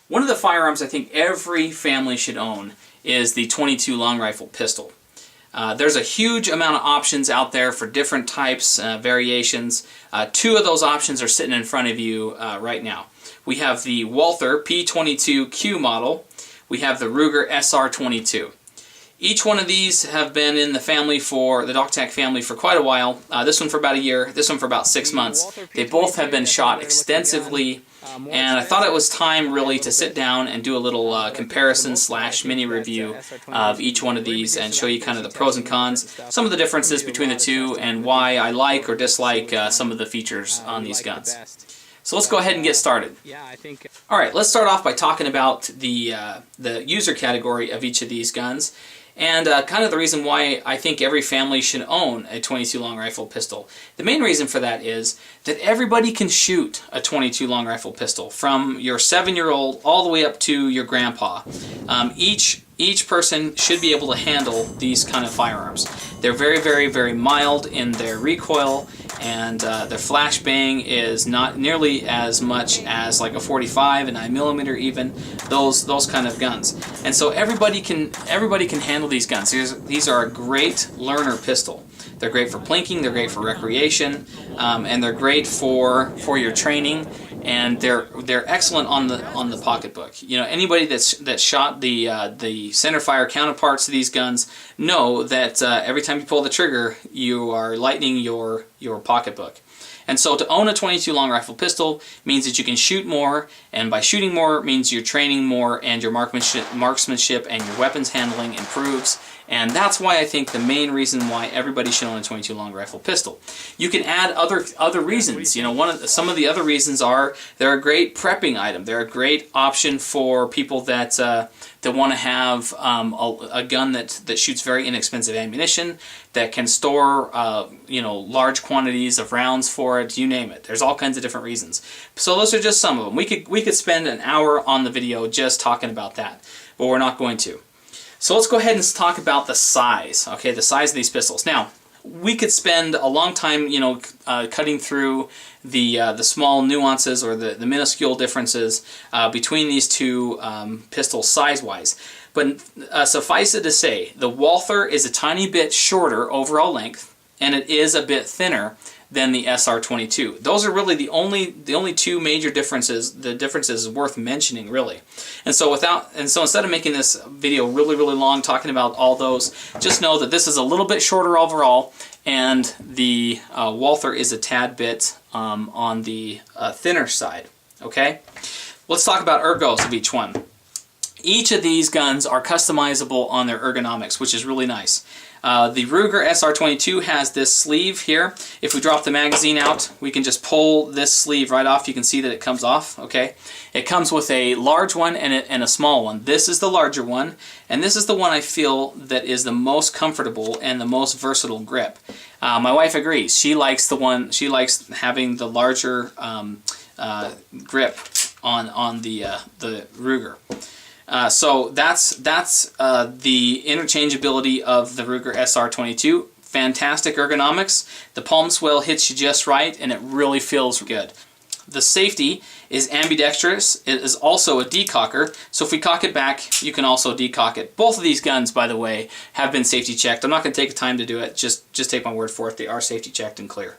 One of the firearms I think every family should own is the .22 long rifle pistol. There's a huge amount of options out there for different types, variations. Two of those options are sitting in front of you right now. We have the Walther P22Q model. We have the Ruger SR22. Each one of these have been in the family the Dogtac family for quite a while. This one for about a year, this one for about 6 months. They both have been shot extensively, and I thought it was time really to sit down and do a little comparison / mini review of each one of these and show you kind of the pros and cons, some of the differences between the two, and why I like or dislike some of the features on these guns. So let's go ahead and get started. Alright, let's start off by talking about the user category of each of these guns. And kind of the reason why I think every family should own a .22 long rifle pistol. The main reason for that is that everybody can shoot a .22 long rifle pistol, from your 7-year-old all the way up to your grandpa. Each person should be able to handle these kind of firearms. They're very, very, very mild in their recoil, and their flashbang is not nearly as much as like a 45, a 9mm even, those kind of guns. And so everybody can handle these guns. These are a great learner pistol. They're great for plinking, they're great for recreation, and they're great for your training. And they're excellent on the pocketbook. You know, anybody that's shot the centerfire counterparts of these guns know that every time you pull the trigger, you are lightening your pocketbook. And so to own a .22 long rifle pistol means that you can shoot more, and by shooting more means you're training more, and your marksmanship and your weapons handling improves. And that's why I think the main reason why everybody should own a .22 long rifle pistol. You can add other reasons. You know, some of the other reasons are they're a great prepping item. They're a great option for people that want to have a gun that shoots very inexpensive ammunition, that can store you know, large quantities of rounds for it. You name it. There's all kinds of different reasons. So those are just some of them. We could spend an hour on the video just talking about that, but we're not going to. So let's go ahead and talk about the size, okay, the size of these pistols. Now, we could spend a long time, you know, cutting through the small nuances or the minuscule differences between these two pistols size-wise. But suffice it to say, the Walther is a tiny bit shorter overall length, and it is a bit thinner than the SR22. Those are really the only two major differences. The differences worth mentioning, really. And so instead of making this video really long talking about all those, just know that this is a little bit shorter overall, and the Walther is a tad bit on the thinner side. Okay, let's talk about ergos of each one. Each of these guns are customizable on their ergonomics, which is really nice. The Ruger SR22 has this sleeve here. If we drop the magazine out, we can just pull this sleeve right off. You can see that it comes off, okay? It comes with a large one and a small one. This is the larger one, and this is the one I feel that is the most comfortable and the most versatile grip. My wife agrees. She likes having the larger grip on the Ruger. So that's the interchangeability of the Ruger SR22. Fantastic ergonomics. The palm swell hits you just right, and it really feels good. The safety is ambidextrous. It is also a decocker, so if we cock it back, you can also decock it. Both of these guns, by the way, have been safety checked. I'm not going to take the time to do it. Just take my word for it. They are safety checked and clear.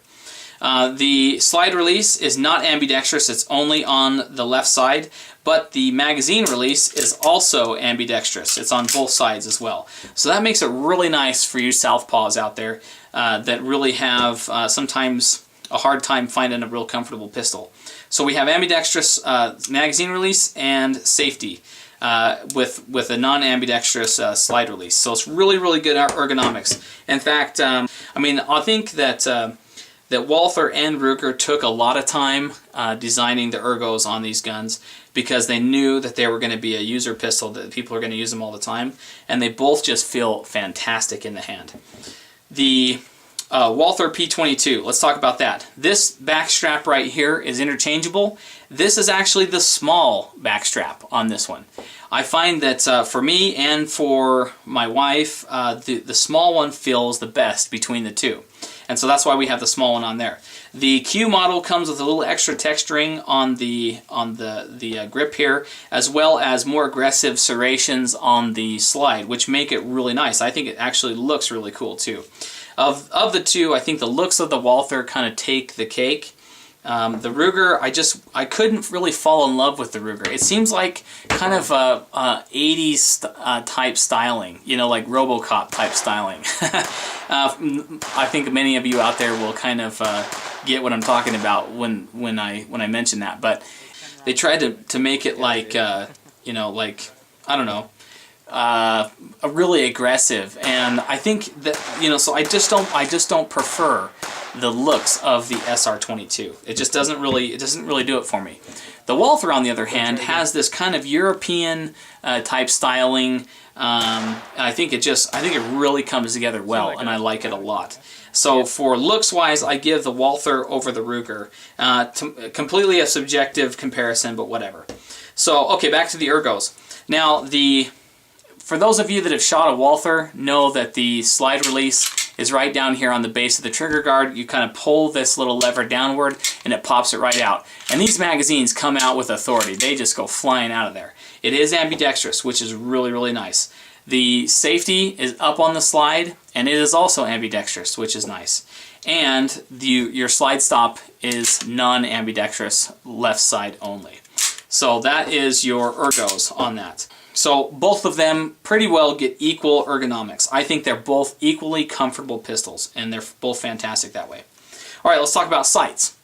The slide release is not ambidextrous, it's only on the left side, but the magazine release is also ambidextrous. It's on both sides as well. So that makes it really nice for you southpaws out there that really have sometimes a hard time finding a real comfortable pistol. So we have ambidextrous magazine release and safety with a non-ambidextrous slide release. So it's really good ergonomics. In fact, I mean, I think that Walther and Ruger took a lot of time designing the ergos on these guns because they knew that they were going to be a user pistol, that people are going to use them all the time, and they both just feel fantastic in the hand. The Walther P22, let's talk about that. This back strap right here is interchangeable. This is actually the small back strap on this one. I find that for me and for my wife, the small one feels the best between the two. And so that's why we have the small one on there. The Q model comes with a little extra texturing on the grip here, as well as more aggressive serrations on the slide, which make it really nice. I think it actually looks really cool too. Of the two, I think the looks of the Walther kind of take the cake. The Ruger, I couldn't really fall in love with the Ruger. It seems like kind of a 80s type styling, you know, like RoboCop type styling. I think many of you out there will kind of get what I'm talking about when I mention that. But they tried to make it like you know, like, I don't know, a really aggressive, and I think that, you know, so I just don't prefer the looks of the SR22. It just doesn't really do it for me. The Walther, on the other hand, has this kind of European type styling. I think it really comes together well, and I like it a lot. So for looks wise, I give the Walther over the Ruger. Completely a subjective comparison, but whatever. So okay, back to the ergos. Now for those of you that have shot a Walther, know that the slide release is right down here on the base of the trigger guard. You kind of pull this little lever downward and it pops it right out. And these magazines come out with authority. They just go flying out of there. It is ambidextrous, which is really, really nice. The safety is up on the slide, and it is also ambidextrous, which is nice. And your slide stop is non-ambidextrous, left side only. So that is your ergos on that. So both of them pretty well get equal ergonomics. I think they're both equally comfortable pistols, and they're both fantastic that way. All right, let's talk about sights.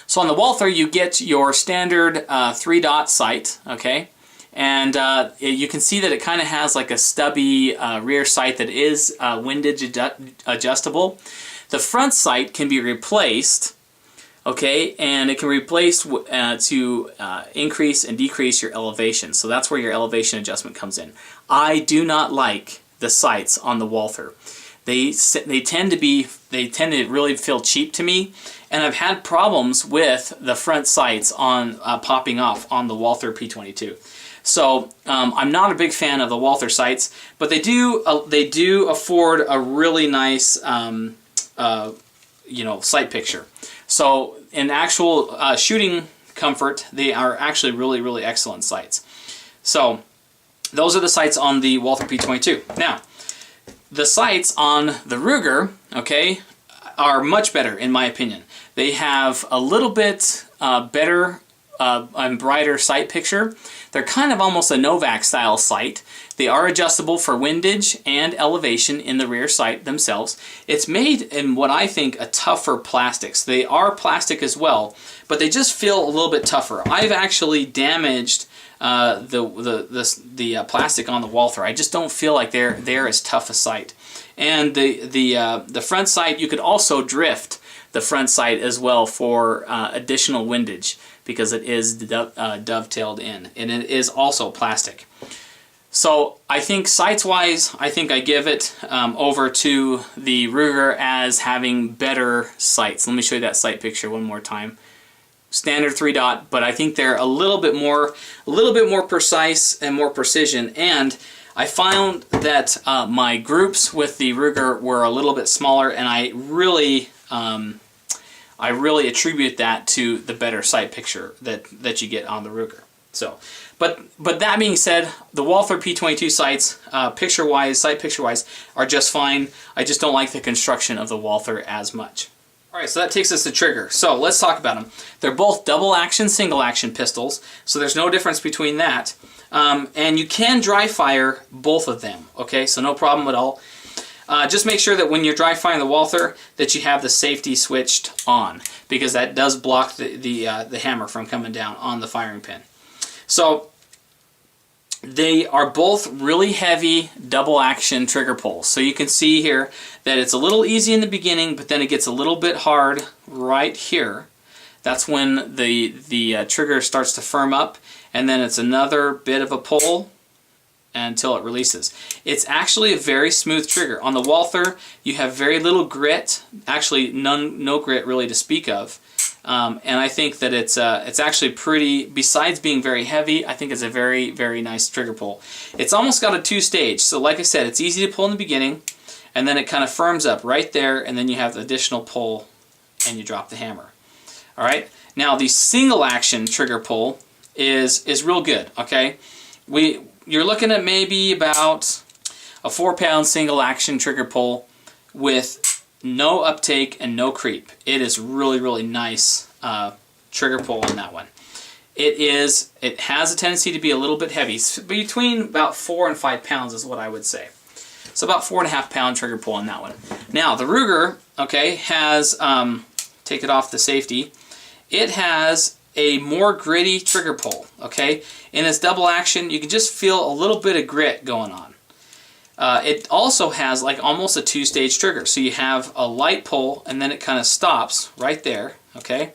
So on the Walther, you get your standard 3-dot sight, okay? And you can see that it kind of has like a stubby rear sight that is windage adjustable. The front sight can be replaced, okay, and it can be replaced to increase and decrease your elevation. So that's where your elevation adjustment comes in. I do not like the sights on the Walther. They tend to really feel cheap to me, and I've had problems with the front sights on popping off on the Walther P22. So I'm not a big fan of the Walther sights, but they do afford a really nice you know, sight picture. So in actual shooting comfort, they are actually really, really excellent sights. So those are the sights on the Walther P22. Now, the sights on the Ruger, okay, are much better in my opinion. They have a little bit better and brighter sight picture. They're kind of almost a Novak style sight. They are adjustable for windage and elevation in the rear sight themselves. It's made in what I think a tougher plastics. They are plastic as well, but they just feel a little bit tougher. I've actually damaged the plastic on the Walther. I just don't feel like they're as tough a sight. And the front sight, you could also drift the front sight as well for additional windage, because it is dovetailed in, and it is also plastic. So I think sights-wise, I think I give it over to the Ruger as having better sights. Let me show you that sight picture one more time. Standard 3-dot, but I think they're a little bit more precise and more precision. And I found that my groups with the Ruger were a little bit smaller, and I really attribute that to the better sight picture that you get on the Ruger. So, but that being said, the Walther P22 sights, sight picture-wise, are just fine. I just don't like the construction of the Walther as much. All right, so that takes us to trigger. So let's talk about them. They're both double action, single action pistols, so there's no difference between that. And you can dry fire both of them, okay? So no problem at all. Just make sure that when you're dry firing the Walther that you have the safety switched on, because that does block the hammer from coming down on the firing pin. So they are both really heavy double action trigger pulls. So you can see here that it's a little easy in the beginning, but then it gets a little bit hard right here. That's when the trigger starts to firm up, and then it's another bit of a pull until it releases. It's actually a very smooth trigger. On the Walther, you have very little grit, actually no grit really to speak of. And I think that it's actually pretty, besides being very heavy, I think it's a very, very nice trigger pull. It's almost got a two-stage, so like I said, it's easy to pull in the beginning, and then it kind of firms up right there, and then you have the additional pull and you drop the hammer. All right. Now the single action trigger pull is real good. Okay, you're looking at maybe about a 4-pound single action trigger pull with no uptake and no creep. It is really nice trigger pull on that one. It has a tendency to be a little bit heavy, between about 4 and 5 pounds is what I would say. So about 4.5 pound trigger pull on that one. Now the Ruger, okay, has take it off the safety. It has a more gritty trigger pull, okay? In its double action, you can just feel a little bit of grit going on. It also has like almost a 2-stage trigger. So you have a light pull and then it kind of stops right there, okay?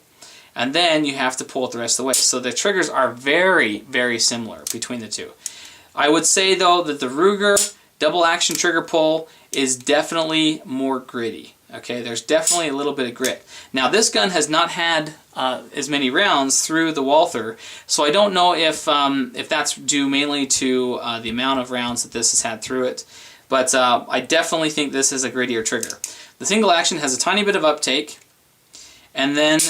And then you have to pull it the rest of the way. So the triggers are very similar between the two. I would say though that the Ruger double action trigger pull is definitely more gritty. Okay, there's definitely a little bit of grit. Now this gun has not had as many rounds through the Walther, so I don't know if that's due mainly to the amount of rounds that this has had through it. But I definitely think this is a grittier trigger. The single action has a tiny bit of uptake, and then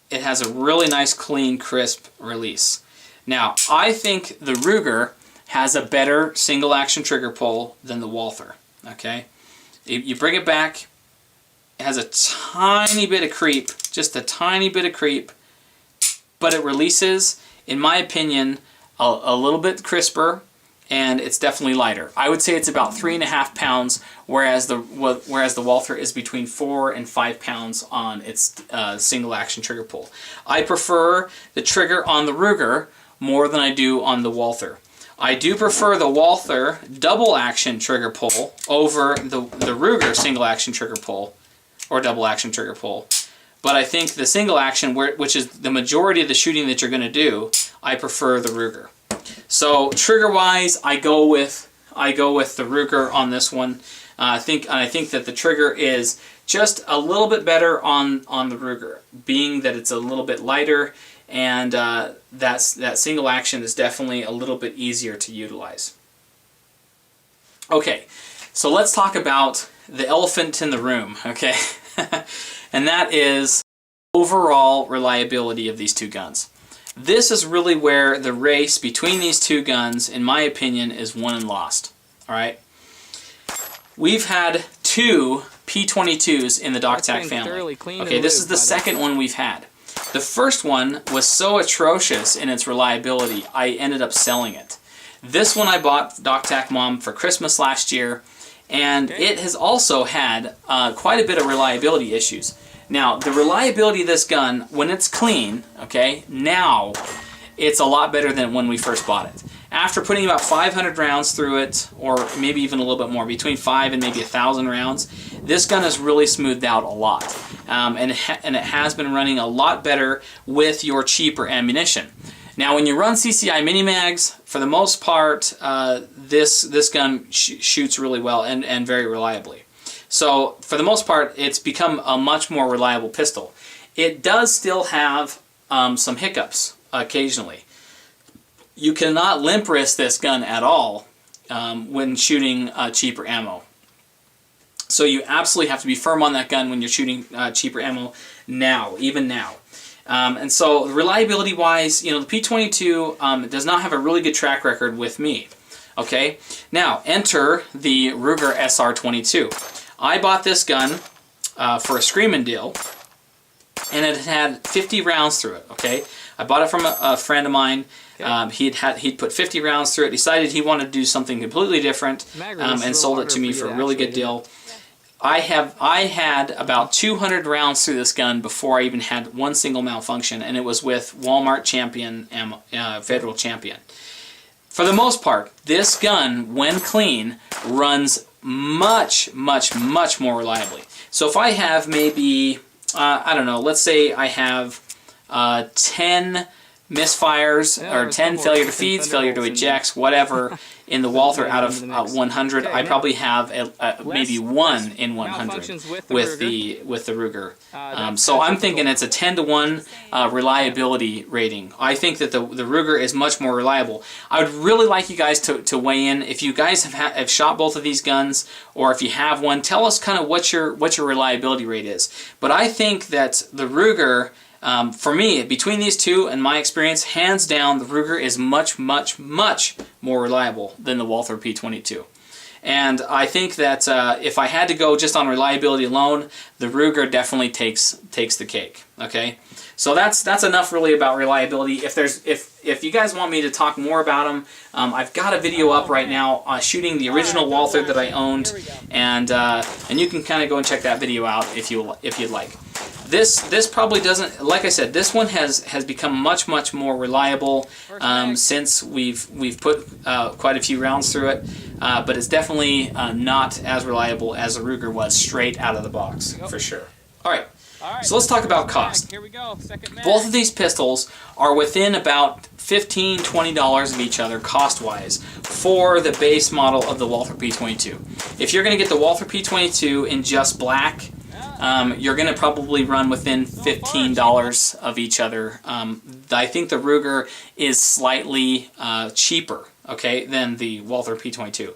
it has a really nice, clean, crisp release. Now I think the Ruger has a better single action trigger pull than the Walther. Okay, you bring it back. It has a tiny bit of creep, just a tiny bit of creep, but it releases, in my opinion, a little bit crisper, and it's definitely lighter. I would say it's about 3.5 pounds, whereas the Walther is between 4 and 5 pounds on its single action trigger pull. I prefer the trigger on the Ruger more than I do on the Walther. I do prefer the Walther double action trigger pull over the Ruger single action trigger pull, or double action trigger pull. But I think the single action, which is the majority of the shooting that you're going to do, I prefer the Ruger. So trigger wise, I go with the Ruger on this one. I think that the trigger is just a little bit better on the Ruger, being that it's a little bit lighter, and that single action is definitely a little bit easier to utilize. Okay, so let's talk about the elephant in the room, okay? And that is overall reliability of these two guns. This is really where the race between these two guns, in my opinion, is won and lost. All right. We've had two P22s in the DocTac family. Okay, this is the second one we've had. The first one was so atrocious in its reliability, I ended up selling it. This one I bought DocTac Mom for Christmas last year, and it has also had quite a bit of reliability issues. Now, the reliability of this gun, when it's clean, okay, now it's a lot better than when we first bought it. After putting about 500 rounds through it, or maybe even a little bit more, between 5 and maybe 1,000 rounds, this gun has really smoothed out a lot. And it has been running a lot better with your cheaper ammunition. Now, when you run CCI mini-mags, for the most part, this gun shoots really well and very reliably. So, for the most part, it's become a much more reliable pistol. It does still have some hiccups occasionally. You cannot limp wrist this gun at all when shooting cheaper ammo. So you absolutely have to be firm on that gun when you're shooting cheaper ammo now, even now. And so reliability-wise, you know, the P22 does not have a really good track record with me. Okay, now enter the Ruger SR22. I bought this gun for a screaming deal, and it had 50 rounds through it. Okay, I bought it from a friend of mine. He'd put 50 rounds through it. Decided he wanted to do something completely different, and sold it to me for a really good deal. I had about 200 rounds through this gun before I even had one single malfunction, and it was with Walmart Champion Federal Champion. For the most part, this gun, when clean, runs much more reliably. So if I have maybe, I don't know, let's say I have 10 misfires or 10 failure to feeds, failure to ejects, whatever, in the Walther out of 100. I probably have maybe 1 in 100 with the Ruger. So I'm thinking it's a 10-to-1 reliability rating. I think that the Ruger is much more reliable. I would really like you guys to weigh in. If you guys have shot both of these guns, or if you have one, tell us kind of what your reliability rate is. But I think that the Ruger, for me, between these two, in my experience, hands down, the Ruger is much, much, much more reliable than the Walther P22. And I think that if I had to go just on reliability alone, the Ruger definitely takes the cake. Okay, so that's enough really about reliability. If you guys want me to talk more about them, I've got a video up right now shooting the original Walther that I owned, and you can kind of go and check that video out if you'd like. This probably doesn't, like I said, this one has become much more reliable since we've put quite a few rounds through it, but it's definitely not as reliable as the Ruger was straight out of the box, for sure. All right, so let's talk about cost. Here we go. Second mag. Both of these pistols are within about $15, $20 of each other cost-wise for the base model of the Walther P22. If you're going to get the Walther P22 in just black, you're going to probably run within $15 of each other. I think the Ruger is slightly cheaper, okay, than the Walther P22.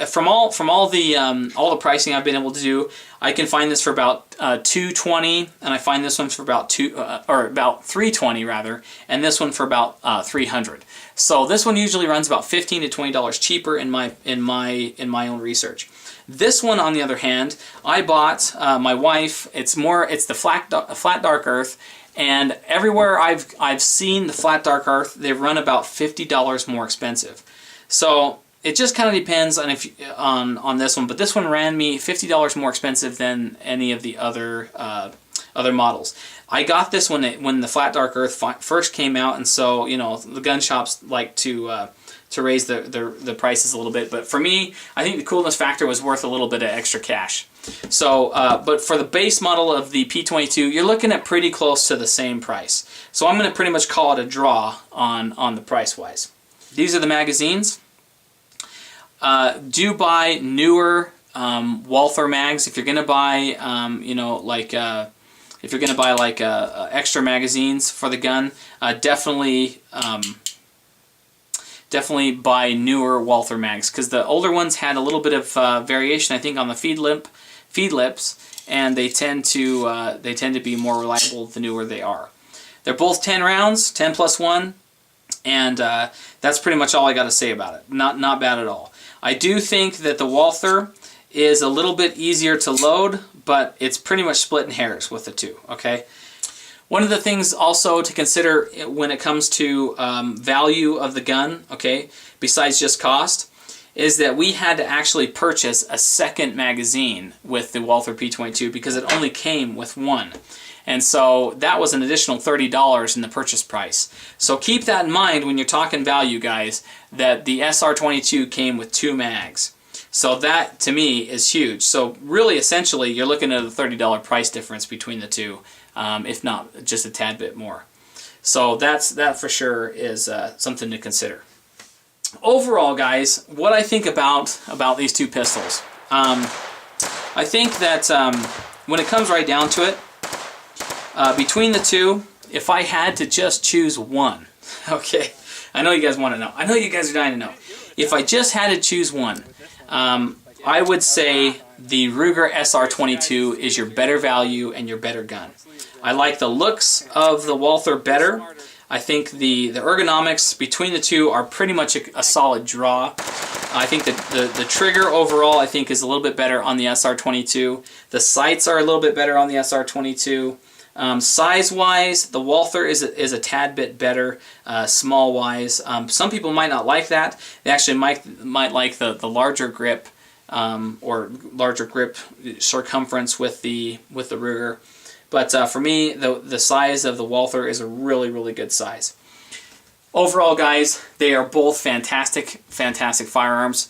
From all the pricing I've been able to do, I can find this for about $220, and I find this one for about about $320 rather, and this one for about $300. So this one usually runs about $15 to $20 cheaper in my own research. This one, on the other hand, I bought my wife. It's the flat dark earth, and everywhere I've seen the flat dark earth, they run about $50 more expensive. So it just kind of depends on this one, but this one ran me $50 more expensive than any of the other models. I got this when the flat dark earth first came out, and so the gun shops like to raise the prices a little bit. But for me, I think the coolness factor was worth a little bit of extra cash. So, but for the base model of the P22, you're looking at pretty close to the same price. So I'm going to pretty much call it a draw on the price wise. These are the magazines. Do buy newer Walther mags if you're going to buy, if you're going to buy like extra magazines for the gun. Definitely buy newer Walther mags, because the older ones had a little bit of variation, I think, on the feed lips, and they tend to be more reliable the newer they are. They're both 10 rounds, 10 plus 1, and that's pretty much all I got to say about it. Not bad at all. I do think that the Walther is a little bit easier to load, but it's pretty much splitting hairs with the two. Okay. One of the things also to consider when it comes to value of the gun, okay, besides just cost, is that we had to actually purchase a second magazine with the Walther P22 because it only came with one. And so that was an additional $30 in the purchase price. So keep that in mind when you're talking value, guys, that the SR22 came with 2 mags. So that, to me, is huge. So really, essentially, you're looking at a $30 price difference between the two. If not just a tad bit more. So that for sure is something to consider. Overall, guys, what I think about these two pistols, I think that when it comes right down to it, between the two, if I had to just choose one, okay, I know you guys want to know. I know you guys are dying to know. If I just had to choose one, I would say the Ruger SR22 is your better value and your better gun. I like the looks of the Walther better. I think the ergonomics between the two are pretty much a solid draw. I think that the trigger overall, I think, is a little bit better on the SR22. The sights are a little bit better on the SR22. Size-wise, the Walther is a tad bit better, small-wise. Some people might not like that. They actually might like the larger grip or larger grip circumference with the Ruger. But for me, the size of the Walther is a really good size. Overall, guys, they are both fantastic firearms.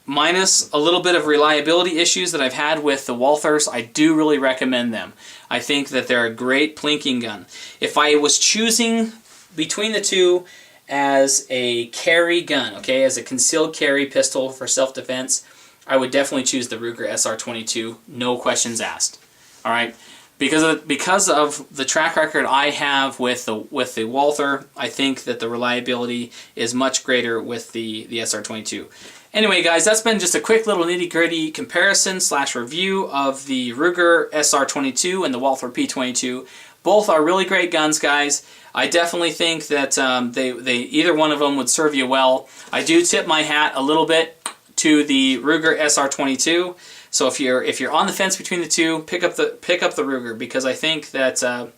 Minus a little bit of reliability issues that I've had with the Walthers, I do really recommend them. I think that they're a great plinking gun. If I was choosing between the two as a carry gun, okay, as a concealed carry pistol for self-defense, I would definitely choose the Ruger SR22, no questions asked. All right, because of the track record I have with the Walther, I think that the reliability is much greater with the SR22. Anyway, guys, that's been just a quick little nitty-gritty comparison / review of the Ruger SR22 and the Walther P22. Both are really great guns, guys. I definitely think that they either one of them would serve you well. I do tip my hat a little bit to the Ruger SR22. So if you're on the fence between the two, pick up the Ruger, because I think that that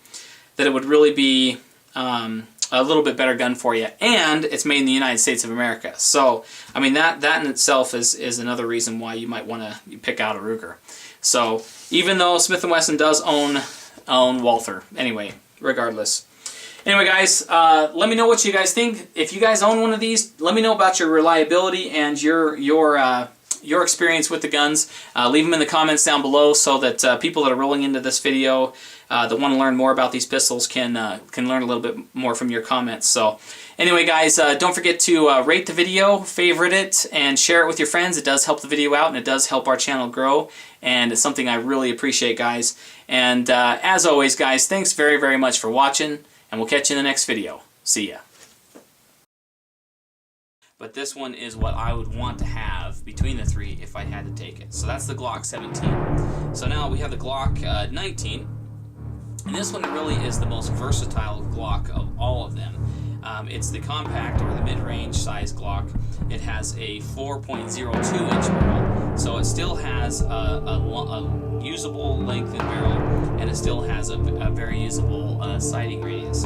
it would really be a little bit better gun for you, and it's made in the United States of America. So I mean that in itself is another reason why you might want to pick out a Ruger. So even though Smith & Wesson does own Walther, anyway, regardless. Anyway, guys, let me know what you guys think. If you guys own one of these, let me know about your reliability and your experience with the guns. Leave them in the comments down below so that people that are rolling into this video that want to learn more about these pistols can learn a little bit more from your comments. So anyway, guys, don't forget to rate the video, favorite it, and share it with your friends. It does help the video out, and it does help our channel grow, and it's something I really appreciate, guys. And as always, guys, thanks very, very much for watching, and we'll catch you in the next video. See ya. But this one is what I would want to have between the three if I had to take it. So that's the Glock 17. So now we have the Glock 19. And this one really is the most versatile Glock of all of them. It's the compact or the mid-range size Glock. It has a 4.02 inch barrel. So it still has a usable length in barrel, and it still has a very usable sighting radius.